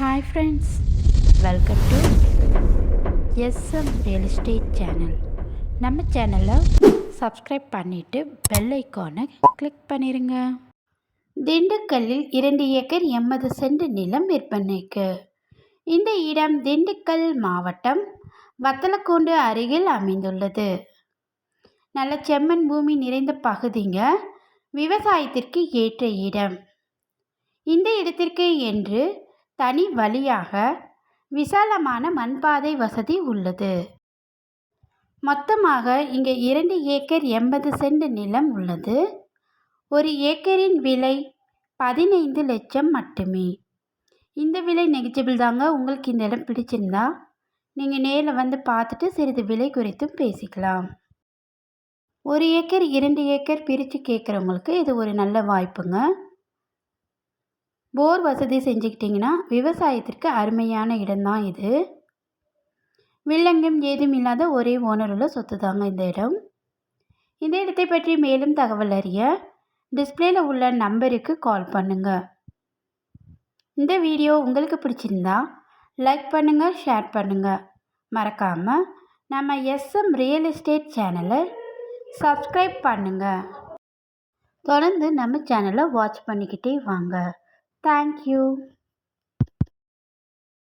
Hi friends, welcome to SM real estate channel. நம்ம சேனலை subscribe பண்ணிவிட்டு பெல் ஐக்கானை கிளிக் பண்ணிடுங்க. திண்டுக்கல்லில் 2 ஏக்கர் 80 சென்ட் நிலம் விற்பனைக்கு. இந்த இடம் திண்டுக்கல் மாவட்டம் வத்தலக்குண்டு அருகில் அமைந்துள்ளது. நல்ல செம்மண் பூமி நிறைந்த பகுதிங்க. விவசாயத்திற்கு ஏற்ற இடம். இந்த இடத்திற்கு என்று தனி வழியாக விசாலமான மண்பாதை வசதி உள்ளது. மொத்தமாக இங்கே 2 ஏக்கர் 80 சென்ட் நிலம் உள்ளது. ஒரு ஏக்கரின் விலை 15 லட்சம் மட்டுமே. இந்த விலை நெகிஜிபிள் தாங்க. உங்களுக்கு இந்த இடம் பிடிச்சிருந்தா நீங்கள் நேரில் வந்து பார்த்துட்டு சிறிது விலை குறித்தும் பேசிக்கலாம். 1 ஏக்கர் 2 ஏக்கர் பிரித்து கேட்குறவங்களுக்கு இது ஒரு நல்ல வாய்ப்புங்க. போர் வசதி செஞ்சுக்கிட்டிங்கன்னா விவசாயத்திற்கு அருமையான இடம்தான் இது. வில்லங்கம் ஏதும் இல்லாத ஒரே ஓனர் உள்ள சொத்து தாங்க இந்த இடம். இந்த இடத்தை பற்றி மேலும் தகவல் அறிய டிஸ்பிளேல உள்ள நம்பருக்கு கால் பண்ணுங்க. இந்த வீடியோ உங்களுக்கு பிடிச்சிருந்தா லைக் பண்ணுங்கள், ஷேர் பண்ணுங்கள். மறக்காமல் நம்ம எஸ்எம் ரியல் எஸ்டேட் சேனலை சப்ஸ்கிரைப் பண்ணுங்கள். தொடர்ந்து நம்ம சேனலை வாட்ச் பண்ணிக்கிட்டே வாங்க. Thank you.